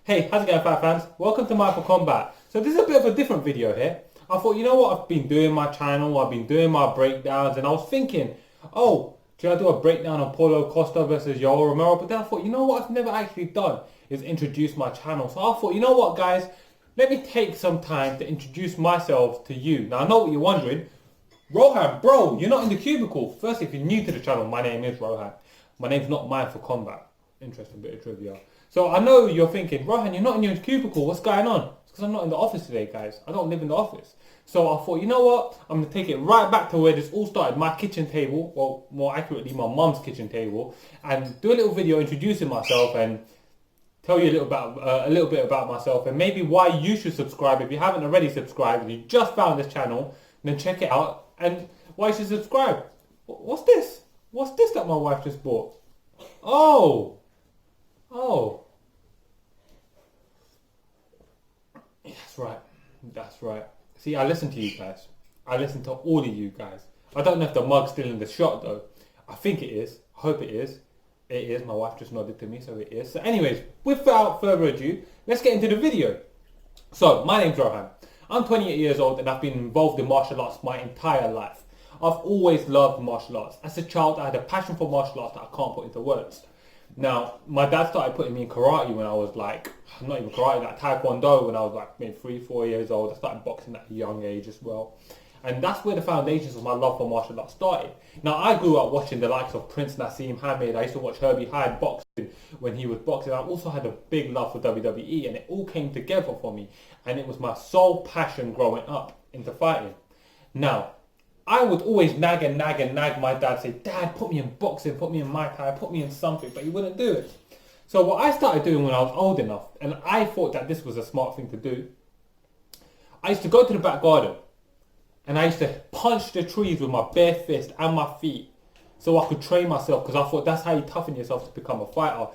Hey, how's it going, fight fans? Welcome to mindforcombat. So this is a bit of a different video here. I thought, you know what, I've been doing my channel, I've been doing my breakdowns, and I was thinking, oh, should I do a breakdown on Paulo Costa versus Yoel Romero? But then I thought, you know what I've never actually done is introduce my channel. So I thought, you know what, guys, let me take some time to introduce myself to you. Now, I know what you're wondering. Rohan, bro, you're not in the cubicle. First, if you're new to the channel, my name is Rohan. My name's not mindforcombat. Interesting bit of trivia. So I know you're thinking, Rohan, you're not in your cubicle. What's going on? It's because I'm not in the office today, guys. I don't live in the office. So I thought, you know what? I'm going to take it right back to where this all started. My kitchen table, well, more accurately, my mum's kitchen table. And do a little video introducing myself and tell you a little bit about myself. And maybe why you should subscribe. If you haven't already subscribed and you just found this channel, then check it out. And why you should subscribe. What's this? What's this that my wife just bought? Oh. That's right. That's right. See, I listen to you guys. I listen to all of you guys. I don't know if the mug's still in the shot though. I think it is. I hope it is. It is. My wife just nodded to me, so it is. So anyways, without further ado, let's get into the video. So, my name's Rohan. I'm 28 years old and I've been involved in martial arts my entire life. I've always loved martial arts. As a child, I had a passion for martial arts that I can't put into words. Now, my dad started putting me in karate when I was like, not even karate, like taekwondo when I was like maybe 3-4 years old. I started boxing at a young age as well. And that's where the foundations of my love for martial arts started. Now, I grew up watching the likes of Prince Nassim Hamed. I used to watch Herbie Hyde boxing when he was boxing. I also had a big love for WWE, and it all came together for me. And it was my sole passion growing up into fighting. Now, I would always nag my dad, say, Dad, put me in boxing, put me in Muay Thai, put me in something, but he wouldn't do it. So what I started doing when I was old enough, and I thought that this was a smart thing to do, I used to go to the back garden, and I used to punch the trees with my bare fist and my feet, so I could train myself, because I thought that's how you toughen yourself to become a fighter.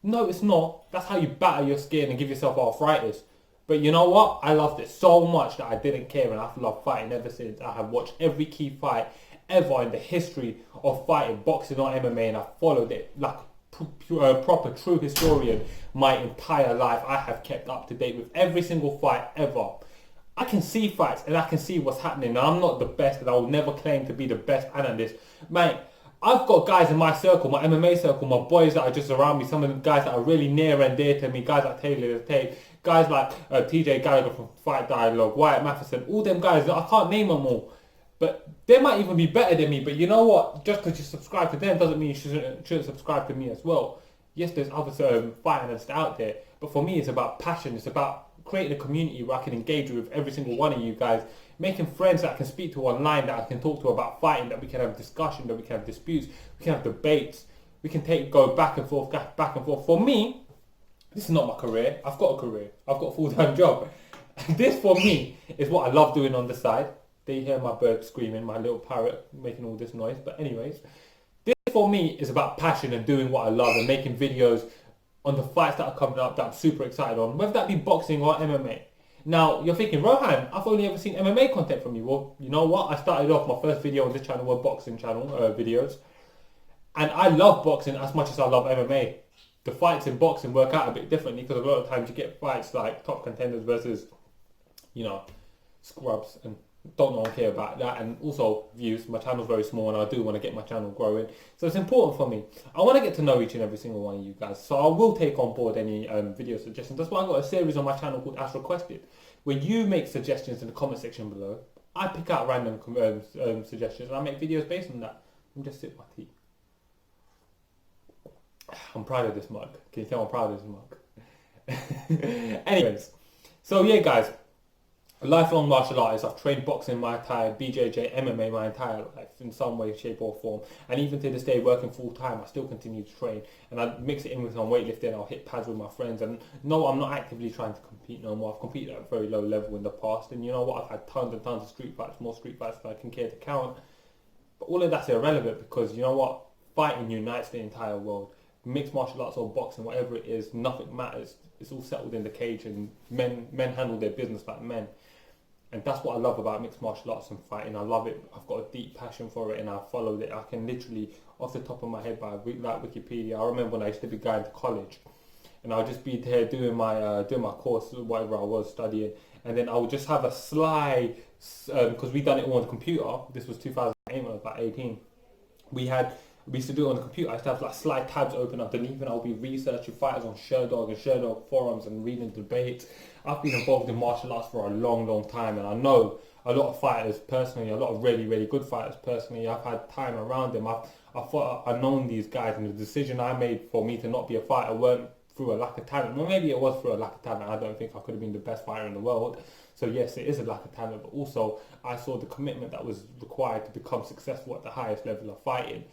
No, it's not. That's how you batter your skin and give yourself arthritis. But you know what? I loved it so much that I didn't care, and I've loved fighting ever since. I have watched every key fight ever in the history of fighting, boxing or MMA, and I've followed it like a proper true historian my entire life. I have kept up to date with every single fight ever. I can see fights and I can see what's happening. And I'm not the best, and I will never claim to be the best analyst. Mate, I've got guys in my circle, my MMA circle, my boys that are just around me, some of the guys that are really near and dear to me, guys like Taylor the Tape, guys like TJ Gallagher from Fight Dialogue, Wyatt Matheson, all them guys, I can't name them all. But they might even be better than me, but you know what? Just because you subscribe to them doesn't mean you shouldn't subscribe to me as well. Yes, there's other fighting analysts out there, but for me it's about passion, it's about creating a community where I can engage with every single one of you guys, making friends that I can speak to online, that I can talk to about fighting, that we can have discussion, that we can have disputes, we can have debates, we can go back and forth. For me, this is not my career. I've got a career. I've got a full-time job. This for me is what I love doing on the side. They hear my bird screaming, my little parrot making all this noise. But anyways, this for me is about passion and doing what I love and making videos on the fights that are coming up that I'm super excited on, whether that be boxing or MMA. Now, you're thinking, Rohan, I've only ever seen MMA content from you. Well, you know what? I started off, my first video on this channel were boxing channel videos. And I love boxing as much as I love MMA. The fights in boxing work out a bit differently because a lot of times you get fights like top contenders versus, you know, scrubs, and don't care about that. And also views. My channel's very small and I do want to get my channel growing, so it's important for me. I want to get to know each and every single one of you guys, so I will take on board any video suggestions. That's why I've got a series on my channel called As Requested, where you make suggestions in the comment section below. I pick out random suggestions and I make videos based on that. Let me just sip my tea. I'm proud of this mug. Can you tell I'm proud of this mug? Anyways, so yeah guys, a lifelong martial artist. I've trained boxing, Muay Thai, BJJ, MMA my entire life in some way, shape or form. And even to this day, working full time, I still continue to train. And I mix it in with some weightlifting. I'll hit pads with my friends. And no, I'm not actively trying to compete no more. I've competed at a very low level in the past. And you know what? I've had tons and tons of street fights, more street fights than I can care to count. But all of that's irrelevant because you know what? Fighting unites the entire world. Mixed martial arts or boxing, whatever it is, nothing matters. It's all settled in the cage, and men handle their business like men. And that's what I love about mixed martial arts and fighting. I love it. I've got a deep passion for it and I followed it. I can literally, off the top of my head, by like Wikipedia, I remember when I used to be going to college and I'll just be there doing my course, whatever I was studying, and then I would just have a sly, because we done it all on the computer. This was 2008 when I was about 18. We used to do it on the computer. I used to have like slide tabs open underneath, and I'll be researching fighters on Sherdog and Sherdog forums and reading debates. I've been involved in martial arts for a long, long time, and I know a lot of fighters personally, a lot of really, really good fighters personally. I've had time around them. I've known these guys, and the decision I made for me to not be a fighter weren't through a lack of talent. Well, maybe it was through a lack of talent. I don't think I could have been the best fighter in the world. So yes, it is a lack of talent, but also I saw the commitment that was required to become successful at the highest level of fighting,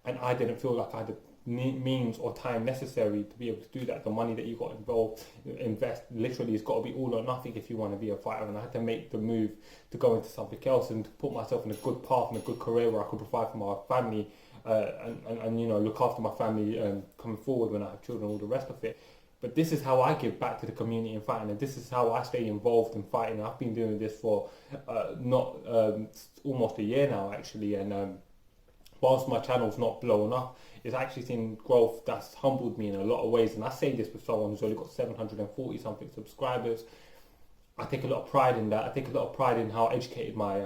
and I didn't feel like I had the means or time necessary to be able to do that. The money that you got involved, invest, literally it's got to be all or nothing if you want to be a fighter, and I had to make the move to go into something else and to put myself in a good path and a good career where I could provide for my family, and you know, look after my family coming forward when I have children, all the rest of it. But this is how I give back to the community in fighting, and this is how I stay involved in fighting. I've been doing this for almost a year now, actually, and whilst my channel's not blowing up, it's actually seen growth that's humbled me in a lot of ways. And I say this with someone who's only got 740 something subscribers. I take a lot of pride in that. I take a lot of pride in how educated my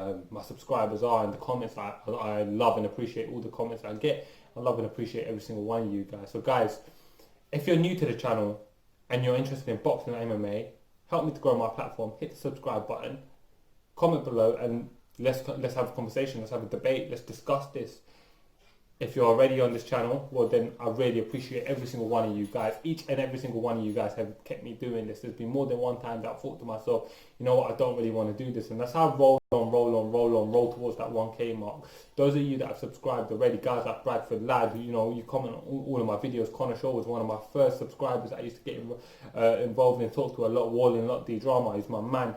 subscribers are, and the comments I love and appreciate all the comments I get. I love and appreciate every single one of you guys. So guys, if you're new to the channel and you're interested in boxing and MMA, help me to grow my platform. Hit the subscribe button, comment below, and let's have a conversation. Let's have a debate. Let's discuss this. If you're already on this channel, well then I really appreciate every single one of you guys. Each and every single one of you guys have kept me doing this. There's been more than one time that I thought to myself, you know what, I don't really want to do this. And that's how I roll towards that 1K mark. Those of you that have subscribed already, guys like Bradford Ladd, you know, you comment on all of my videos. Connor Shaw was one of my first subscribers that I used to get involved in, talk to a lot. Walling, a lot D-Drama, he's my man.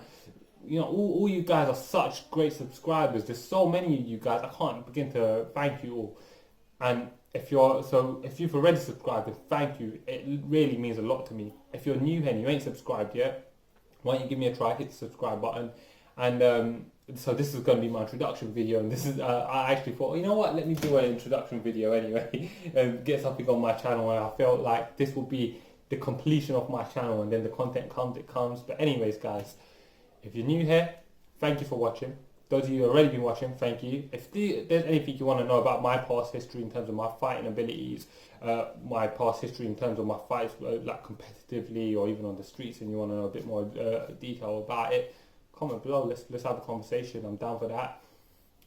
You know, all you guys are such great subscribers. There's so many of you guys, I can't begin to thank you all. And if you've already subscribed, then thank you. It really means a lot to me. If you're new here and you ain't subscribed yet, why don't you give me a try, hit the subscribe button. And so this is going to be my introduction video, and this is I actually thought, you know what, let me do an introduction video anyway and get something on my channel, and I felt like this will be the completion of my channel, and then the content comes, it comes. But anyways guys, if you're new here, thank you for watching. Those of you who have already been watching, thank you. If there's anything you want to know about my past history in terms of my fighting abilities, my past history in terms of my fights, like competitively or even on the streets, and you want to know a bit more detail about it, comment below. Let's have a conversation. I'm down for that.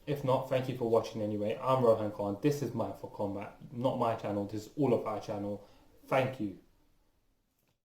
If not, thank you for watching anyway. I'm Rohan Khan. This is Mind for Combat, not my channel. This is all of our channel. Thank you.